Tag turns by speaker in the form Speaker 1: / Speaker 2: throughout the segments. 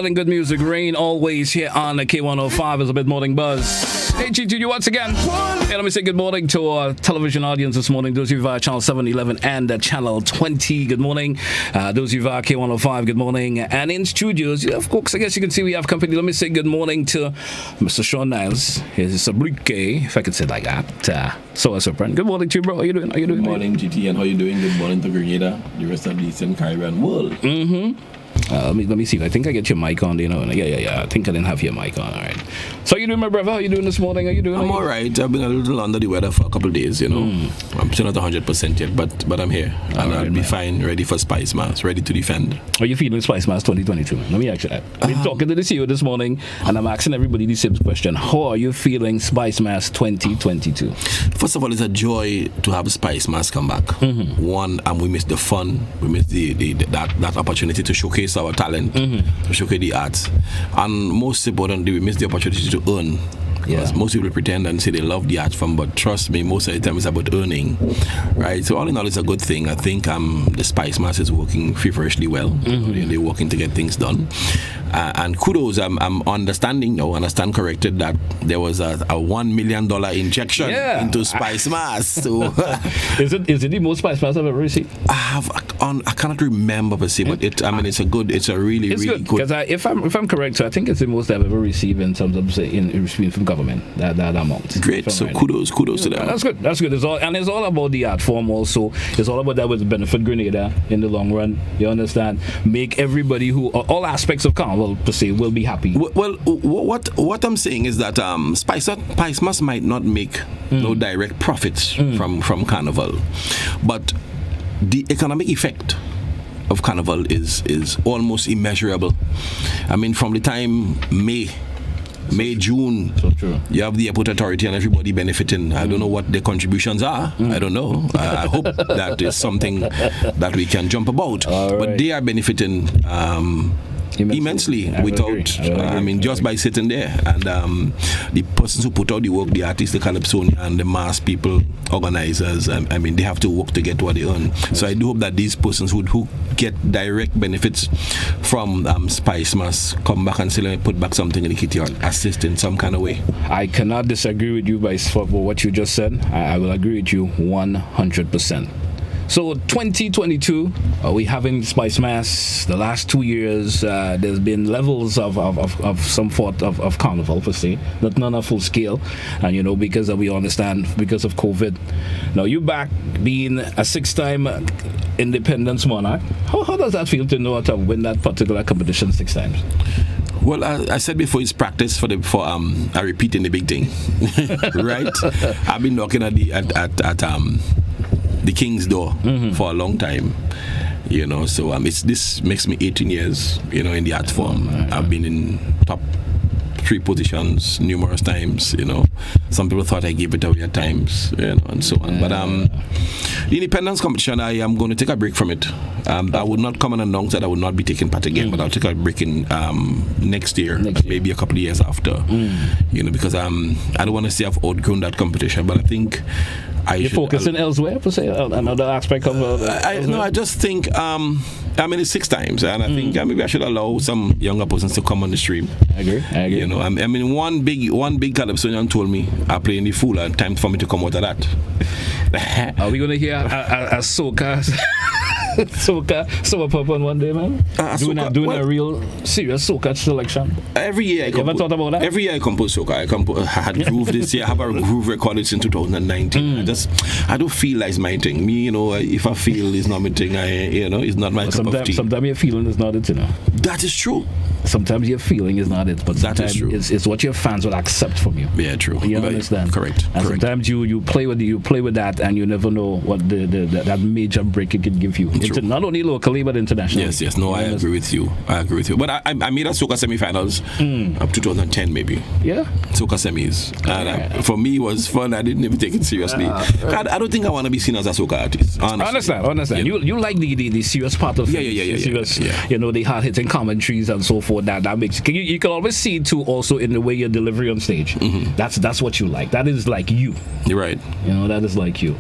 Speaker 1: letting good music reign always here on the K105 as a bit morning buzz. Hey, G to you once again. Hey, let me say good morning to our television audience this morning. Those of you via channel 711 and channel 20, good morning. Those of you via K105, good morning. And in studios, of course, I guess you can see we have company. Let me say good morning to Mr. Sean Niles. He's a Sabrike, if I could say it like that. So, Serpent. Good morning to you, bro. How you doing?
Speaker 2: Good morning, GT, and how you doing? Good morning to Grenada, the rest of the Eastern Caribbean world.
Speaker 1: Let me see. I think I get your mic on. Yeah. I think I didn't have your mic on. All right. So you doing, my brother? How you doing this morning? How you doing?
Speaker 2: I'm all right. I've been a little under the weather for a couple of days. I'm still not 100% yet, but I'm here, and I'll be fine, ready for Spice Mass, ready to defend.
Speaker 1: Are you feeling Spice Mass 2022? Let me ask you that. I've been talking to the CEO this morning, and I'm asking everybody the same question. How are you feeling Spice Mass 2022?
Speaker 2: First of all, it's a joy to have Spice Mass come back. One, and we miss the fun. We miss that opportunity to showcase our talent, to showcase the arts, and most importantly, we miss the opportunity to earn. Because most people pretend and say they love the art form, but trust me, most of the time it's about earning, right? So all in all, it's a good thing. I think the Spice Mass is working feverishly well. They're working to get things done, and kudos. I'm understand corrected that there was a $1 million injection into Spice Mass. So
Speaker 1: is it the most Spice Mass I've ever received?
Speaker 2: I cannot remember per se, but it's a really good.
Speaker 1: Because if I'm correct, so I think it's the most I've ever received in terms of receiving from government that amount.
Speaker 2: Great. So kudos to them.
Speaker 1: That's good. It's all about the art form also. It's all about that would benefit Grenada in the long run. You understand? Make everybody all aspects of Carnival per se will be happy.
Speaker 2: Well, what I'm saying is that Spice Mass might not make no direct profits from Carnival, but the economic effect of Carnival is almost immeasurable. I mean, from the time May, June, so true. You have the airport authority and everybody benefiting. I don't know what their contributions are. I don't know. I hope that is something that we can jump about. Right. But they are benefiting immensely without, just by sitting there. And the persons who put out the work, the artists, the calypsonians, and the mass people, organizers, they have to work to get what they earn. Yes. So I do hope that these persons who get direct benefits from Spice Mass come back and say, let me put back something in the kitty or assist in some kind of way.
Speaker 1: I cannot disagree with you for what you just said. I will agree with you 100%. So 2022, we having Spice Mass. The last 2 years, there's been levels of some sort of carnival per se, not none of full scale, and because we understand because of COVID. Now you back being a 6-time independence monarch. How does that feel to know to win that particular competition 6 times?
Speaker 2: Well, I said before, it's practice for a repeat in the big thing, right? I've been knocking at the King's door for a long time, so this makes me 18 years, in the art form. I've been in top 3 positions numerous times, some people thought I gave it away at times, and so on. But the independence competition, I am going to take a break from it. I would not come and announce that I would not be taking part again, but I'll take a break in next year, maybe a couple of years after, because I don't want to say I've outgrown that competition, but I think you're focusing
Speaker 1: elsewhere, per se, another aspect of
Speaker 2: I just think it's 6 times, and I think maybe I should allow some younger persons to come on the stream.
Speaker 1: I agree.
Speaker 2: One big calypsonian told me I play in the fool, and time for me to come out of that.
Speaker 1: Are we gonna hear a soca pop on one day, man? Doing a real serious soca selection.
Speaker 2: Every year I
Speaker 1: ever thought about that?
Speaker 2: Every year I compose soca. I had groove this year. I have a groove recorded since 2019. I don't feel like it's my thing. Me, if I feel it's not my thing, it's not my cup of tea.
Speaker 1: Sometimes your feeling is not it,
Speaker 2: That is true.
Speaker 1: Sometimes your feeling is not it, but
Speaker 2: that is true.
Speaker 1: It's what your fans will accept from you.
Speaker 2: Yeah, true.
Speaker 1: You understand?
Speaker 2: Correct.
Speaker 1: And sometimes you play with that, and you never know what that major break it can give you. Not only locally but internationally.
Speaker 2: Yes. No, I agree with you. But I made a soca semi-finals up 2010 maybe.
Speaker 1: Yeah.
Speaker 2: Soca semis, and for me it was fun. I didn't even take it seriously. I don't think I want to be seen as a soca artist. Honestly.
Speaker 1: I understand. You like the serious part of
Speaker 2: things. Yeah.
Speaker 1: The hard hitting commentaries and so forth. forth. That makes you can always see it too. Also in the way your delivery on stage. That's what you like. That is like you.
Speaker 2: You're right.
Speaker 1: You know, that is like you.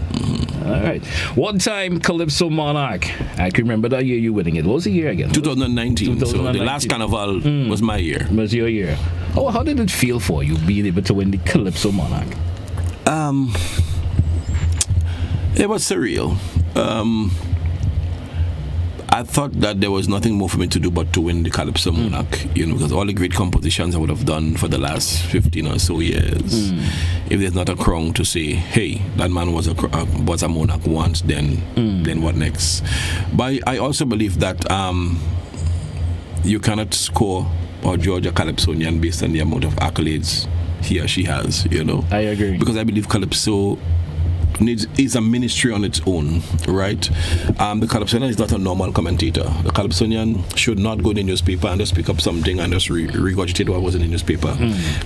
Speaker 1: All right. One time Calypso Monarch. I can remember that year you winning it. What was the year again?
Speaker 2: 2019. So the last carnival was my year.
Speaker 1: Was your year. Oh, how did it feel for you being able to win the Calypso Monarch?
Speaker 2: It was surreal. I thought that there was nothing more for me to do but to win the Calypso Monarch, you know, because all the great compositions I would have done for the last 15 or so years, if there's not a crown to say, hey, that man was a monarch once, then what next? But I also believe that you cannot score or judge a Calypsonian based on the amount of accolades he or she has, you know.
Speaker 1: I agree.
Speaker 2: Because I believe Calypso is a ministry on its own, right? The Calypsonian is not a normal commentator. The Calypsonian should not go in the newspaper and just pick up something and just regurgitate what was in the newspaper.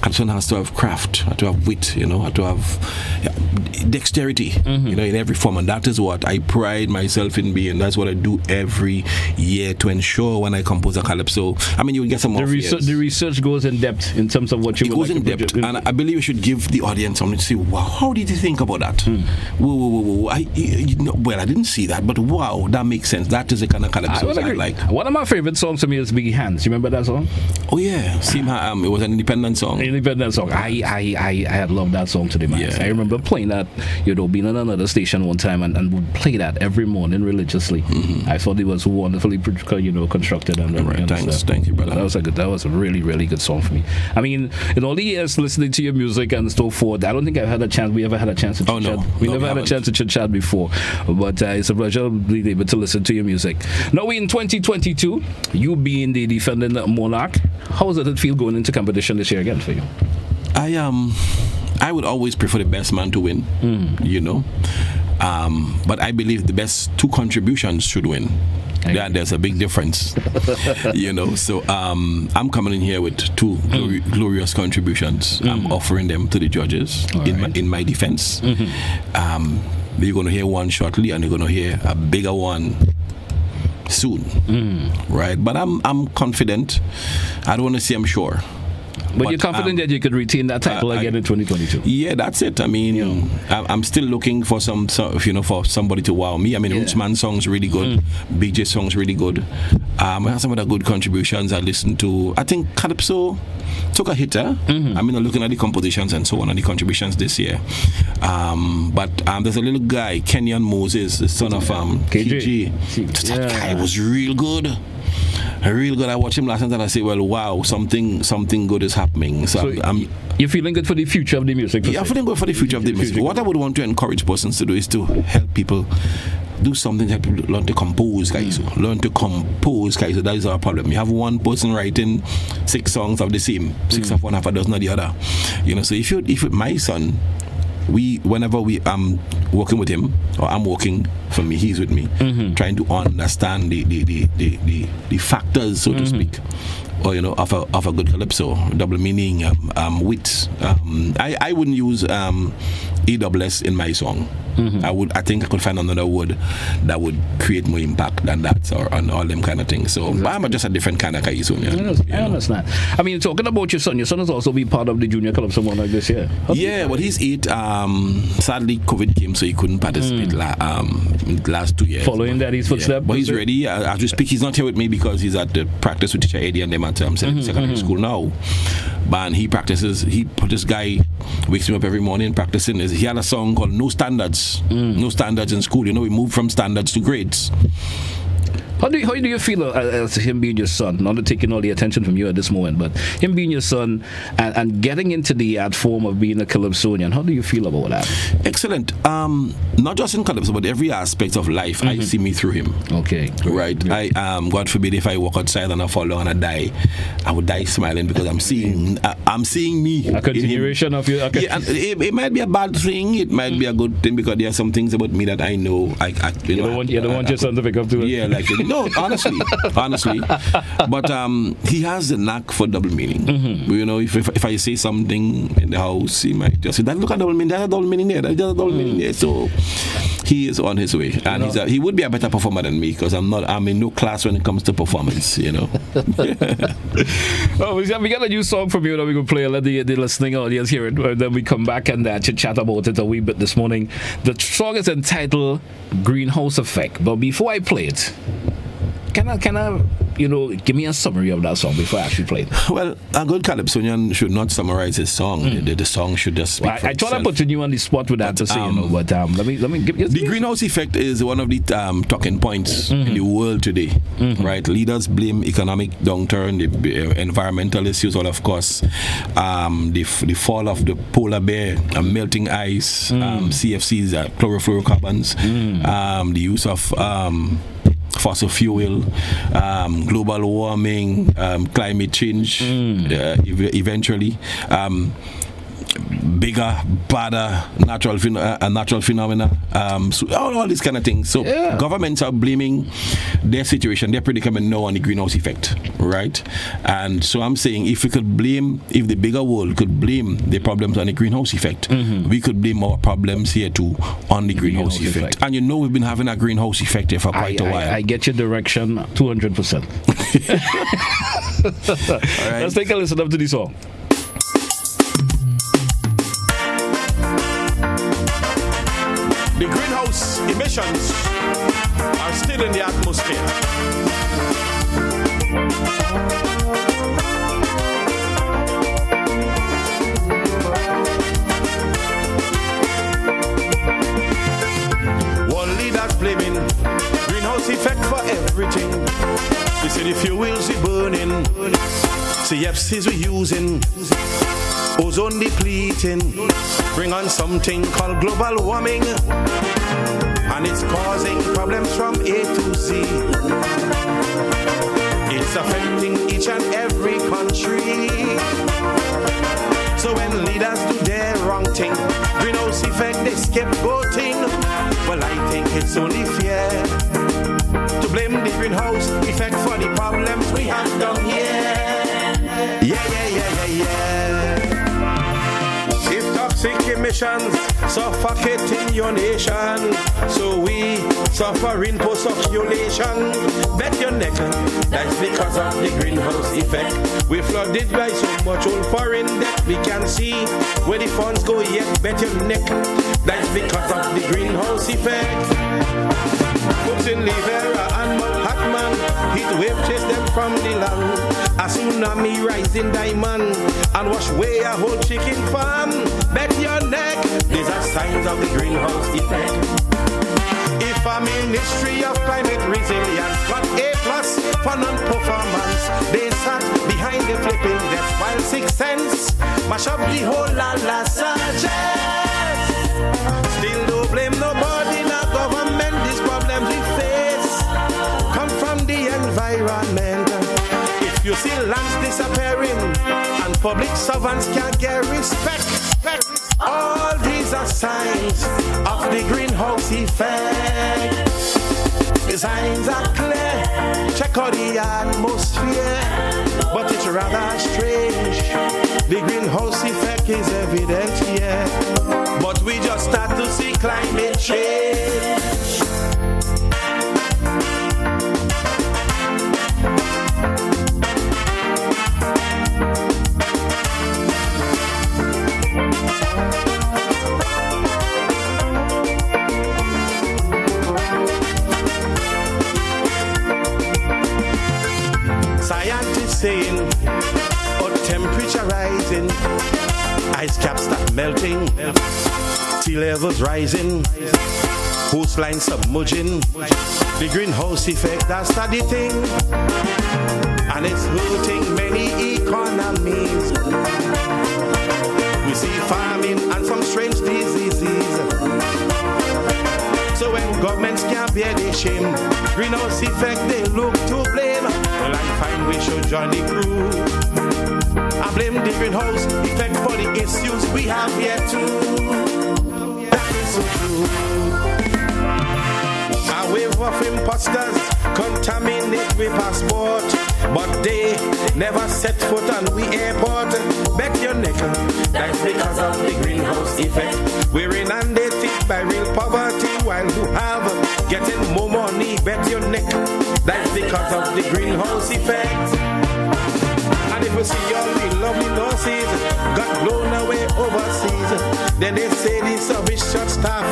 Speaker 2: Calypsonian has to have craft, has to have wit, you know, has to have dexterity, you know, in every form. And that is what I pride myself in being. That's what I do every year to ensure when I compose a Calypso. I mean, you will get some more
Speaker 1: the research goes in depth in terms of what you would like to project.
Speaker 2: It goes in depth, and I believe we should give the audience something to say, wow, how did you think about that? Whoa. I didn't see that, but wow, that makes sense. That is the kind of Calypso I like.
Speaker 1: One of my favorite songs to me is Big Hands. You remember that song?
Speaker 2: Oh yeah, it was an independent song.
Speaker 1: I had loved that song to the max. I remember playing that, you know, being on another station one time and would play that every morning religiously. I thought it was wonderfully, you know, constructed. And
Speaker 2: right, thank you, brother.
Speaker 1: That was a really, really good song for me. I mean, in all the years listening to your music and so forth, I don't think we ever had a chance to chit chat. We never had a chance to chit chat before, but it's a pleasure being able to listen to your music. Now in 2022, you being the defending monarch, how does it feel going into competition this year again for you?
Speaker 2: I would always prefer the best man to win, you know, but I believe the best two contributions should win. Yeah, there's a big difference, you know. So I'm coming in here with two glorious contributions. I'm offering them to the judges in my defense. You're going to hear one shortly, and you're going to hear a bigger one soon, right? But I'm confident. I don't want to say I'm sure.
Speaker 1: But you're confident that you could retain that title again in 2022?
Speaker 2: Yeah, that's it. I mean, I'm still looking for for somebody to wow me. I mean, Rootsman song's really good. BJ song's really good. I have some other good contributions I listened to. I think Calypso took a hitter. I mean, looking at the compositions and so on and the contributions this year. But there's a little guy, Kenyan Moses, the son of KG. That guy was real good. Real good. I watched him last night and I say, well, wow, something good is happening. So
Speaker 1: you're feeling good for the future of the music?
Speaker 2: Yeah, I'm feeling good for the future of the music. What I would want to encourage persons to do is to help people do something to help people learn to compose, guys. Learn to compose, guys. That is our problem. You have one person writing 6 songs of the same, 6 of one, half a dozen of the other. You know, so if my son, whenever I'm working with him, or I'm working for me, he's with me, trying to understand the factors, so to speak, or you know, of a good calypso, double meaning, wit. I wouldn't use EWS in my song. I think I could find another word that would create more impact than that, or on all them kind of things. So I'm just a different kind of guy. So,
Speaker 1: I understand. I mean, talking about your son has also been part of the Junior Calypso Monarch this year.
Speaker 2: But he's 8. Sadly, COVID came, so he couldn't participate last 2 years.
Speaker 1: Following Daddy's footsteps.
Speaker 2: But he's ready. As we speak, he's not here with me because he's at the practice with teacher Eddie and them at secondary school now. But he practices. This guy wakes me up every morning practicing. He had a song called No Standards. No standards in school. You know, we moved from standards to grades.
Speaker 1: How do you feel as him being your son, not taking all the attention from you at this moment, but him being your son and getting into the art form of being a Calypsonian? How do you feel about that?
Speaker 2: Excellent. Not just in Calypso, but every aspect of life, I see me through him.
Speaker 1: Okay.
Speaker 2: Right. Great. God forbid if I walk outside and I fall down and I die, I would die smiling because I'm seeing me.
Speaker 1: A continuation of you. Okay.
Speaker 2: Yeah, and it might be a bad thing. It might be a good thing because there are some things about me that I know. You don't
Speaker 1: want your son to pick up to it.
Speaker 2: Yeah, like no, honestly. But he has the knack for double meaning. You know, if I say something in the house, he might just say, "Look at double meaning. There's a double meaning there. There's a double meaning there." So He is on his way, and he would be a better performer than me because I'm in no class when it comes to performance.
Speaker 1: Oh, we got a new song from you that we can play and let the listening audience hear it. And then we come back and chat about it a wee bit this morning. The song is entitled Greenhouse Effect. But before I play it, can I give me a summary of that song before I actually play it?
Speaker 2: Well, a good Calypsonian should not summarize his song. The song should just speak for
Speaker 1: I thought I put you on the spot with that to say, but let me give you...
Speaker 2: The greenhouse effect is one of the talking points in the world today, right? Leaders blame economic downturn, the environmental issues, all of course, the fall of the polar bear, melting ice, CFCs, chlorofluorocarbons, the use of fossil fuel, global warming, climate change, eventually, bigger, badder natural phenomena, so all these kind of things. So governments are blaming their situation, their predicament now on the greenhouse effect, right? And so I'm saying if the bigger world could blame the problems on the greenhouse effect, we could blame our problems here too on the greenhouse effect. And we've been having a greenhouse effect here for quite a while.
Speaker 1: I get your direction 200%. All right. Let's take a listen up to this song.
Speaker 2: The greenhouse emissions are still in the atmosphere. World leaders blaming greenhouse effect for everything. We see the fuels we burning, CFCs we using, ozone depleting, bring on something called global warming, and it's causing problems from A to Z. It's affecting each and every country. So when leaders do their wrong thing, greenhouse effect, they scapegoating. Well, I think it's only fair to blame the greenhouse effect for the problems we have down here. If toxic emissions suffocating your nation, so we suffering post-circulation. Bet your neck, that's because of the greenhouse effect. We flooded by so much old foreign debt. We can see where the funds go yet. Bet your neck, that's because of the greenhouse effect. Folks in Libera and Manhattan, heat wave chase them from the land. A tsunami rising diamond and wash away a whole chicken farm. Bet your neck, these are signs of the greenhouse effect. If a Ministry of Climate Resilience got A+ for non-performance, they sat behind the flipping desk while 6 cents mash up the whole la subject. Still don't blame nobody, not government. These problems we face come from the environment. If you see lands disappearing and public servants can't get respect, all these are signs of the greenhouse effect. The signs are clear, check out the atmosphere, but it's rather strange. The greenhouse effect is evident here, but we just start to see climate change. Scientists saying, temperature rising, ice caps start melting, sea levels rising, coastlines submerging. The greenhouse effect, that's the thing, and it's hurting many economies. We see famine and some strange diseases. So when governments can't bear the shame, greenhouse effect they look to blame. Well, I find we should join the crew. I blame the greenhouse effect for the issues we have here too. That is so true. A wave of imposters contaminate with passport, but they never set foot on we airport. Bet your neck, that's because of the greenhouse effect. We're inundated by real poverty while who
Speaker 3: because of the greenhouse effect. And if you see all the lovely nurses got blown away overseas, then they say the service short staff.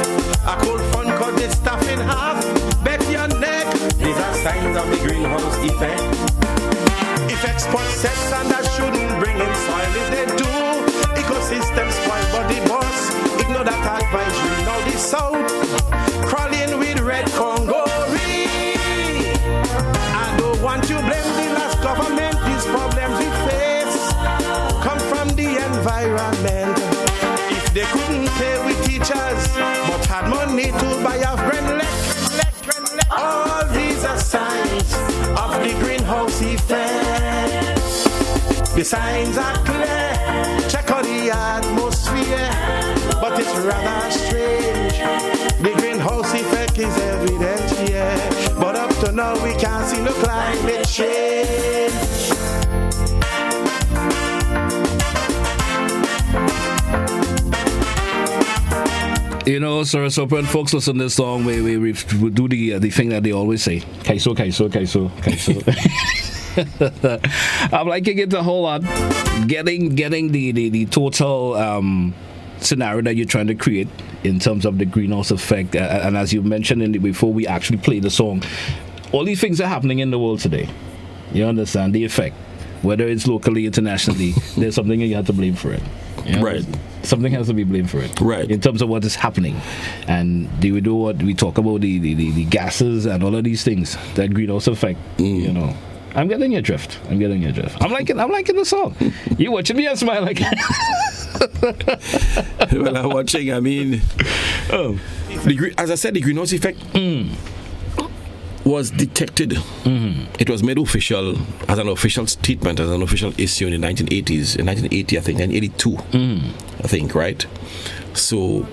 Speaker 3: A cold fun cut the staff in half. Bet your neck, these are signs of the greenhouse effect. If export sets and that shouldn't bring in soil, if they do, ecosystem spoil body boss. Ignore that advisory. Now the south crawling with red Congo. I don't want to blame the last government. These problems we face come from the environment. If they couldn't pay with teachers but had money to buy a friend, all these are signs of the greenhouse effect. The signs are clear. Check out the atmosphere, but it's rather strange. The greenhouse effect is evident, yeah, but up to now we can't see no climate change.
Speaker 1: You know, Sir Serpent, folks listen to this song, we do the thing that they always say. Kaiso. I'm liking it a whole lot. Getting the total scenario that you're trying to create in terms of the greenhouse effect. And as you mentioned before we actually play the song, all these things are happening in the world today. You understand the effect, whether it's locally, internationally. There's something you have to blame for it. You know?
Speaker 2: Right.
Speaker 1: Something has to be blamed for it.
Speaker 2: Right.
Speaker 1: In terms of what is happening. And do we do what we talk about the gases and all of these things, that greenhouse effect, you know. I'm getting your drift. I'm liking the song. You watching me and smile like
Speaker 2: Well, I'm watching, I mean, as I said, the greenhouse effect was detected. It was made official as an official statement, as an official issue in the 1980s, in 1980, I think, 1982, I think, right? So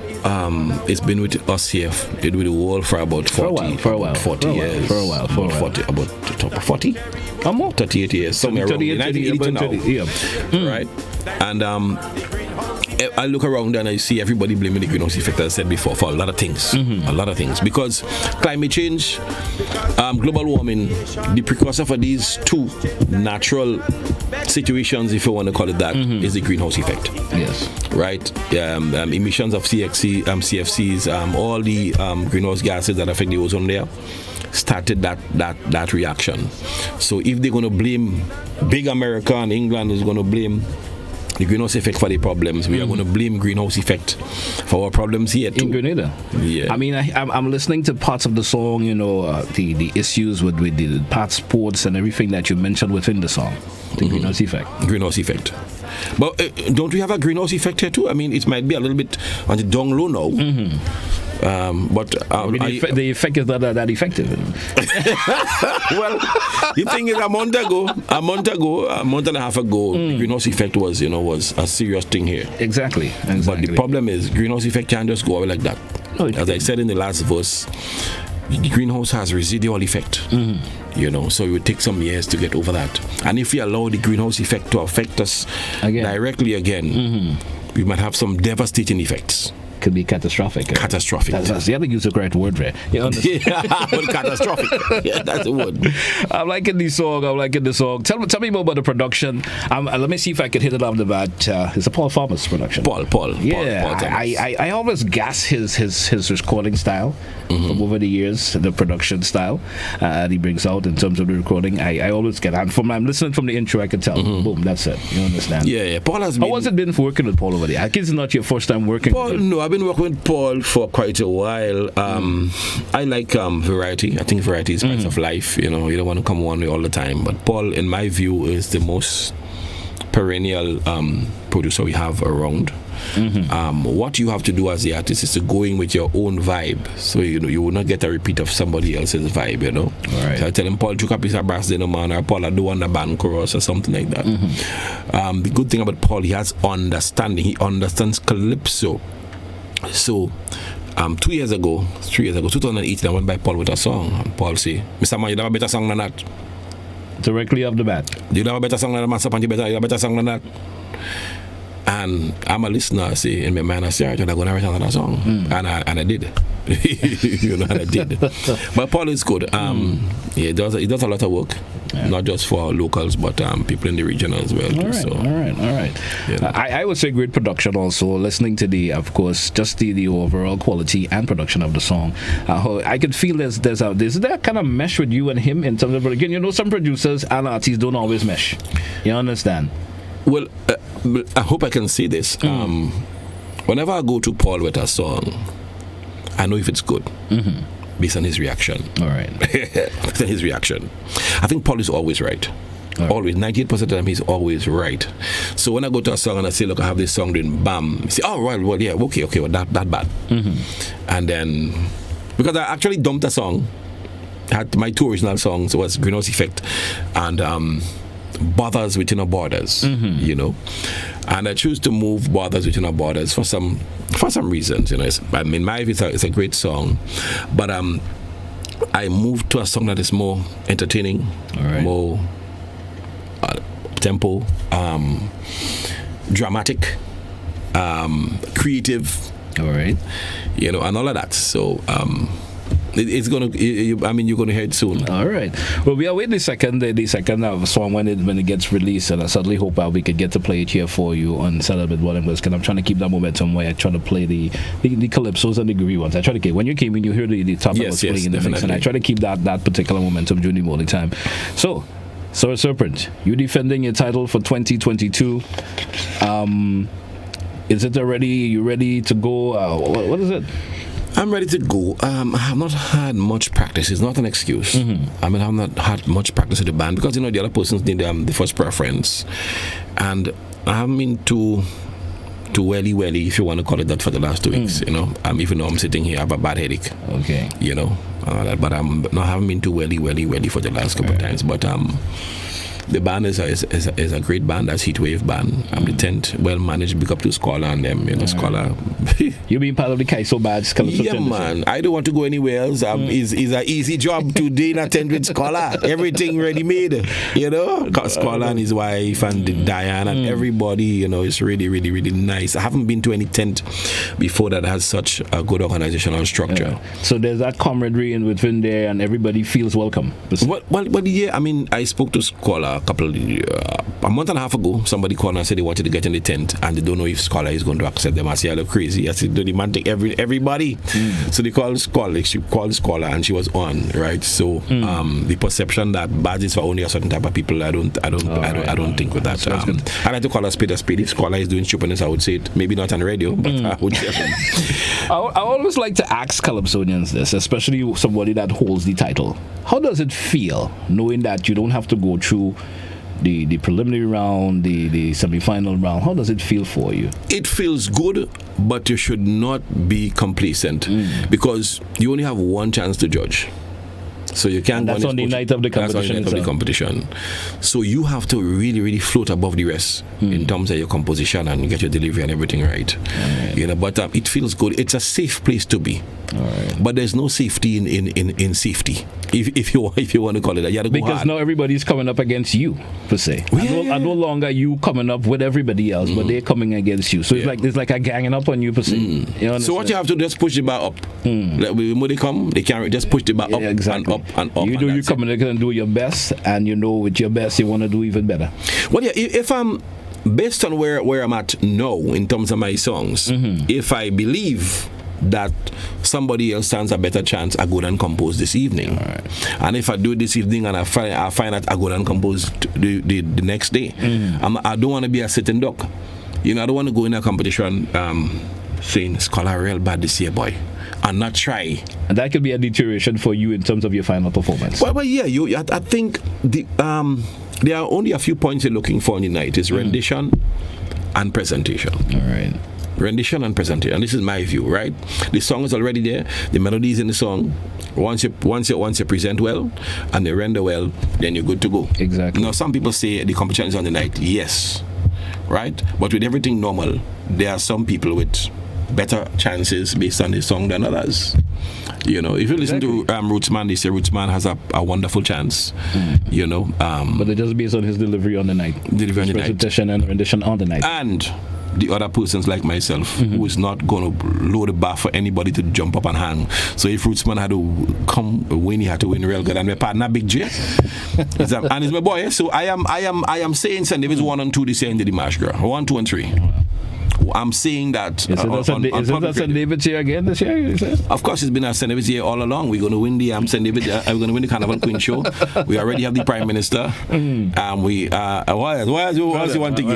Speaker 2: it's been with us here, with the world for about 40 years. For a while. About 40?
Speaker 1: Or more?
Speaker 2: 38 years, somewhere around 1982 now.
Speaker 1: Yeah.
Speaker 2: Right? And I look around and I see everybody blaming the greenhouse effect, as I said before, for a lot of things. A lot of things. Because climate change, global warming, the precursor for these two natural situations, if you want to call it that, is the greenhouse effect.
Speaker 1: Yes.
Speaker 2: Right? Emissions of CFCs, all the greenhouse gases that affect the ozone layer started that reaction. So if they're going to blame big America and England is going to blame the greenhouse effect for the problems, we are going to blame greenhouse effect for our problems here too.
Speaker 1: In Grenada.
Speaker 2: Yeah.
Speaker 1: I mean, I'm listening to parts of the song, you know, the issues with the passports and everything that you mentioned within the song. The greenhouse effect.
Speaker 2: Greenhouse effect. But don't we have a greenhouse effect here too? I mean, it might be a little bit on the down low now. But
Speaker 1: the effect is not that effective.
Speaker 2: Well, the thing is, a month and a half ago, the greenhouse effect was a serious thing here.
Speaker 1: Exactly.
Speaker 2: But the problem is, greenhouse effect can't just go away like that.
Speaker 1: No,
Speaker 2: as I said in the last verse, the greenhouse has residual effect. So it would take some years to get over that. And if we allow the greenhouse effect to affect us directly again, we might have some devastating effects.
Speaker 1: Could be catastrophic.
Speaker 2: Catastrophic.
Speaker 1: That's the other use the correct word there. You understand?
Speaker 2: Well, catastrophic. Yeah, that's the word.
Speaker 1: I'm liking the song. Tell me more about the production. Let me see if I can hit it off the bat. It's a Paul Farmer's production.
Speaker 2: Paul.
Speaker 1: Yeah, I always gas his recording style from over the years, the production style that he brings out in terms of the recording. I always get, and I'm listening from the intro, I can tell. Boom, that's it. You understand?
Speaker 2: Yeah. Paul has been.
Speaker 1: How has it been working with Paul over there? I guess it's not your first time working
Speaker 2: Paul,
Speaker 1: with him.
Speaker 2: No, I've been working with Paul for quite a while. I like variety. I think variety is part of life. You don't want to come one way all the time. But Paul, in my view, is the most perennial producer we have around. What you have to do as the artist is to go in with your own vibe, so you will not get a repeat of somebody else's vibe.
Speaker 1: Right.
Speaker 2: So I tell him, Paul, took a piece of brass then, man, or Paul, I do want a band chorus or something like that. The good thing about Paul, he has understanding. He understands calypso. So 3 years ago, 2018, I went by Paul with a song, and Paul say, Mr. Man, you have a better song than that.
Speaker 1: Directly off the bat.
Speaker 2: You have a better song than that, Serpent, you have a better song than that. And I'm a listener, see, in my mind, I say, I'm going to write another song. And I did. You know, and I did. But Paul is good. He does a lot of work, not just for locals, but people in the region as well.
Speaker 1: All right. Yeah. I would say great production also. Listening to of course, just the overall quality and production of the song. I could feel there's that kind of mesh with you and him in terms of, again, you know, some producers and artists don't always mesh. You understand?
Speaker 2: Well, I hope I can say this. Whenever I go to Paul with a song, I know if it's good based on his reaction.
Speaker 1: All right.
Speaker 2: Based on his reaction. I think Paul is always right. Always. 98% of the time he's always right. So when I go to a song and I say, look, I have this song, then bam, you say, oh, well, yeah, okay, well, that bad. And then, because I actually dumped a song, had my two original songs, was Greenhouse Effect and Bothers Within Our Borders, you know. And I choose to move Bothers Within Our Borders for some reasons, you know. In my view, it's a great song, but I moved to a song that is more entertaining, more tempo, dramatic, creative,
Speaker 1: all right,
Speaker 2: you know, and all of that. So it's gonna. You're gonna hear it soon.
Speaker 1: All right. Well, we are waiting the second song when it gets released, and I certainly hope we could get to play it here for you on Saturday with Boiling Because I'm trying to keep that momentum where I try to play the calypsos and the groovy ones. I try to get when you came in, you hear the top that was playing in the mix, and I try to keep that particular momentum during the morning time. So Serpent, you defending your title for 2022. Is it already? You ready to go? What is it?
Speaker 2: I'm ready to go. I have not had much practice. It's not an excuse. I mean, I have not had much practice with the band because, you know, the other persons need the first preference. And I haven't been too welly, if you want to call it that, for the last 2 weeks, you know. Even though I'm sitting here, I have a bad headache.
Speaker 1: Okay.
Speaker 2: You know, but I haven't been too welly for the last couple of times. But the band is a great band. That's Heatwave band. The tent, well managed. Big up to Scholar and them. You know, Scholar.
Speaker 1: You being part of the Kaiso Badge?
Speaker 2: Yeah, man. I don't want to go anywhere else. It's an easy job to do in a tent with Scholar. Everything ready made. You know, Scholar and his wife and Diane and everybody. You know, it's really, really, really nice. I haven't been to any tent before that has such a good organizational structure.
Speaker 1: So there's that camaraderie within there, and everybody feels welcome.
Speaker 2: Well, yeah. I mean, I spoke to Scholar a month and a half ago. Somebody called and said they wanted to get in the tent and they don't know if Scholar is going to accept them. I said, I look crazy. I said, do the man take everybody? So they called Scholar. She called Scholar and she was on, right? So the perception that badge is for only a certain type of people, I don't think with that. I like to call a spade a spade. If Scholar is doing stupidness, I would say it. Maybe not on radio, but I would say it.
Speaker 1: I always like to ask Calypsonians this, especially somebody that holds the title. How does it feel knowing that you don't have to go through the preliminary round, the semi-final round? How does it feel for you?
Speaker 2: It feels good, but you should not be complacent because you only have one chance to judge. So you can't.
Speaker 1: That's on the night of the competition.
Speaker 2: So you have to really, really float above the rest in terms of your composition and get your delivery and everything right. You know, but it feels good. It's a safe place to be. But there's no safety in safety. If you want to call it that, you have to go
Speaker 1: because
Speaker 2: hard.
Speaker 1: Now everybody's coming up against you per se. And no longer you coming up with everybody else, but they're coming against you. So it's like a ganging up on you per se. You
Speaker 2: so what you have to do is push the bar up. Like when they come, they can't just push the bar up and up and up.
Speaker 1: You come in and do your best, and you know with your best you want to do even better.
Speaker 2: Well, yeah. If I'm based on where I'm at now in terms of my songs, if I believe that somebody else stands a better chance, I go and compose this evening. And if I do it this evening and I find that I go and compose the next day, I don't want to be a sitting duck. You know, I don't want to go in a competition saying Scholar real bad this year, boy, and not try.
Speaker 1: And that could be a deterioration for you in terms of your final performance.
Speaker 2: Well, yeah, I think there are only a few points you're looking for in the night. It's rendition and presentation.
Speaker 1: All right.
Speaker 2: Rendition and presentation, and this is my view, right? The song is already there, the melody is in the song. Once you present well and they render well, then you're good to go.
Speaker 1: Exactly.
Speaker 2: Now some people say the competition is on the night. Yes, right? But with everything normal, there are some people with better chances based on the song than others. You know, if you listen to Rootsman, they say Rootsman has a wonderful chance. You know,
Speaker 1: but it just based on his delivery on the night.
Speaker 2: Presentation
Speaker 1: and rendition on the night.
Speaker 2: And the other persons like myself who is not going to load the bar for anybody to jump up and hang. So if Rootsman had to come win, he had to win real good. And my partner Big J, and he's my boy. So I am saying St. David's 1 and 2 this year in the Dimash, girl. 1, 2, and 3. I'm saying that.
Speaker 1: Is it St. David's here again this year? You said?
Speaker 2: Of course, it's been a St. David's year all along. We're going to win the St. David. We're going to win the Carnival Queen show. We already have the Prime Minister. We what's the one thing?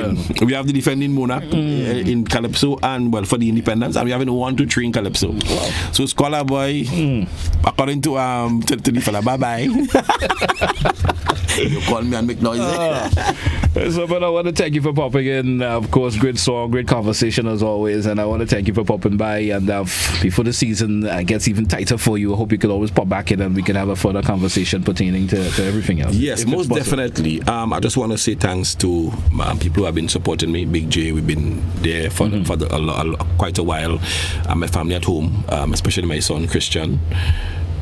Speaker 2: We have the defending monarch in Calypso, and well for the independence, and we have in 1, 2, 3 in Calypso. Wow. So Scholar Boy, according to the fella, bye bye. You call me and make noise.
Speaker 1: So, but I want to thank you for popping in. Of course, great song, great conversation as always, and I want to thank you for popping by. And before the season gets even tighter for you, I hope you could always pop back in and we can have a further conversation pertaining to everything else.
Speaker 2: Yes, most definitely. I just want to say thanks to people who have been supporting me. Big J, we've been there for quite a while. My family at home, especially my son Christian.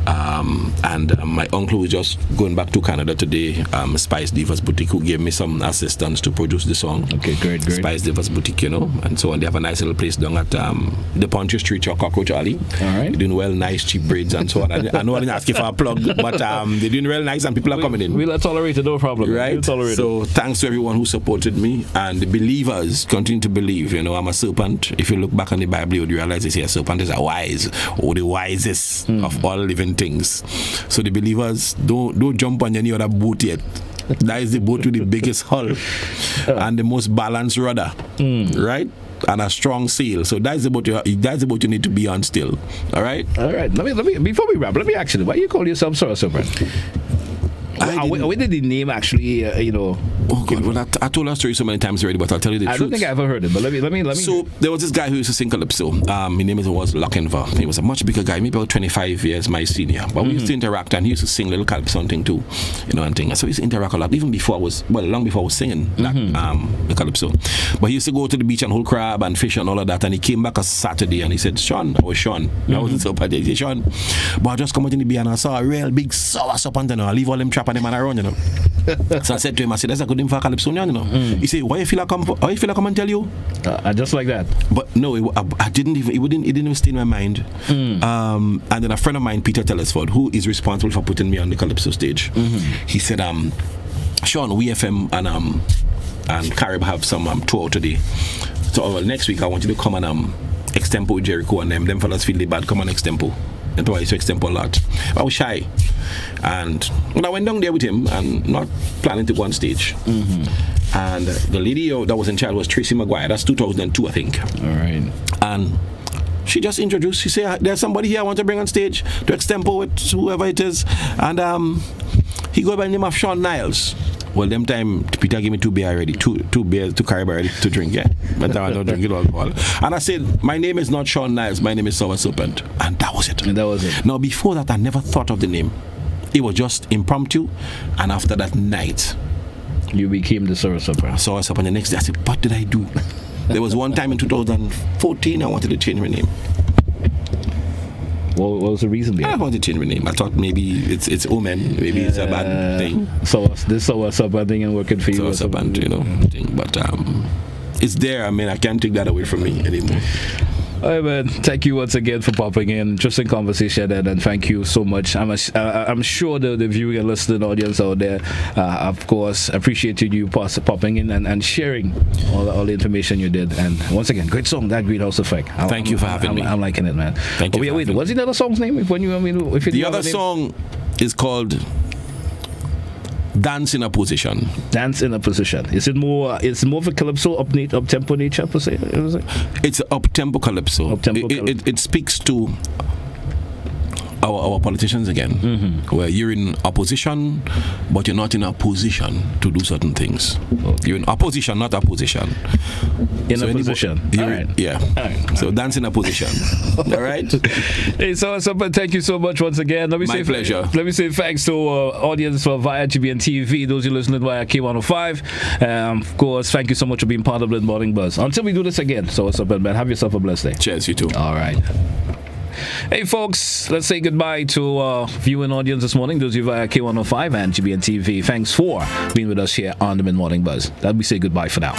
Speaker 2: And my uncle was just going back to Canada today, Spice Divas Boutique, who gave me some assistance to produce the song.
Speaker 1: Okay, great.
Speaker 2: Spice Divas Boutique, and so on. They have a nice little place down at the Pontius Street, Cockroach Alley.
Speaker 1: All right.
Speaker 2: They're doing well, nice, cheap braids and so on. I know I didn't ask you for a plug, but they're doing real nice and people are coming in.
Speaker 1: We'll tolerate it, no problem.
Speaker 2: Right?
Speaker 1: We'll tolerate
Speaker 2: so thanks to everyone who supported me, and the believers continue to believe. I'm a serpent. If you look back on the Bible, you would realize they say a serpent is a wise, or the wisest of all living things. So the believers, don't jump on any other boat yet. That is the boat with the biggest hull and the most balanced rudder, right? And a strong sail. So that's the boat you need to be on still. All right.
Speaker 1: Let me before we wrap, let me ask you, why you call yourself Serpent? Where did the name actually,
Speaker 2: Oh God! Well, I told that story so many times already, but I'll tell you the truth.
Speaker 1: I don't think I ever heard it, but let me.
Speaker 2: So there was this guy who used to sing Calypso. His name was Lochinver. He was a much bigger guy, maybe about 25 years my senior. But we used to interact, and he used to sing little Calypso thing too, and thing. So we used to interact a lot, even before long before I was singing the Calypso. But he used to go to the beach and hold crab and fish and all of that. And he came back a Saturday and he said, "Sean," I was Sean. I wasn't so bad. He said, "Sean, but I just come out in the beer and I saw a real big sour serpent, I leave all them trap and them and around, So I said to him, "That's a good thing for Calypso, He said, "Why you feel like come and tell you?"
Speaker 1: Just like that.
Speaker 2: But no, I didn't even. It didn't even stay in my mind. And then a friend of mine, Peter Telesford, who is responsible for putting me on the Calypso stage, he said, "Sean, WFM and Carib have some tour today. So next week I want you to come and extempo with Jericho and them fellas feel they bad. Come on extempo." And I used to extempo a lot. I was shy, and when I went down there with him and not planning to go on stage, and the lady that was in charge was Tracy Maguire. That's 2002, I think.
Speaker 1: All right.
Speaker 2: And she just introduced. She said, "There's somebody here I want to bring on stage to extempo with whoever it is," and he go by the name of Sean Niles. Well, them time Peter gave me 2 beers already, two beers, 2 Carib already to drink, yeah. But I don't drink it alcohol. And I said, "My name is not Sean Niles, my name is Sour Serpent." And that was it. Now, before that, I never thought of the name. It was just impromptu. And after that night,
Speaker 1: you became the Sour Serpent.
Speaker 2: Sour Serpent. The next day, I said, "What did I do?" There was one time in 2014, I wanted to change my name.
Speaker 1: What was the reason behind it?
Speaker 2: I wanted to change my name. I thought maybe it's omen. Maybe it's a bad thing.
Speaker 1: So this Sour Serpent thing and working for you.
Speaker 2: Sour Serpent, thing. But it's there. I mean, I can't take that away from me anymore.
Speaker 1: All right, man. Thank you once again for popping in. Interesting conversation, and thank you so much. I'm sure the viewing and listening audience out there, of course, appreciated you popping in and sharing all the information you did. And once again, great song, That Greenhouse Effect.
Speaker 2: Thank you for having me.
Speaker 1: I'm liking it, man.
Speaker 2: Thank you.
Speaker 1: Wait, what's the other song's name?
Speaker 2: The other song is called Dance in a Position.
Speaker 1: Dance in a Position. Is it more? It's more of a calypso up tempo nature per se.
Speaker 2: It's up tempo calypso. It speaks to our politicians again, where you're in opposition, but you're not in a position to do certain things. Okay. You're in opposition, not opposition.
Speaker 1: In a position. All right.
Speaker 2: Yeah. All right. So dance in a position. All right.
Speaker 1: Hey, so thank you so much once again.
Speaker 2: My pleasure.
Speaker 1: Let me say thanks to audience for via GBN TV, those who listening via K105. Of course, thank you so much for being part of the Morning Buzz. Until we do this again, so what's up, man? Have yourself a blessed day.
Speaker 2: Cheers, you too.
Speaker 1: All right. Hey folks, let's say goodbye to viewing audience this morning, those of you via K105 and GBN TV. Thanks for being with us here on the Mid Morning Buzz. That we say goodbye for now.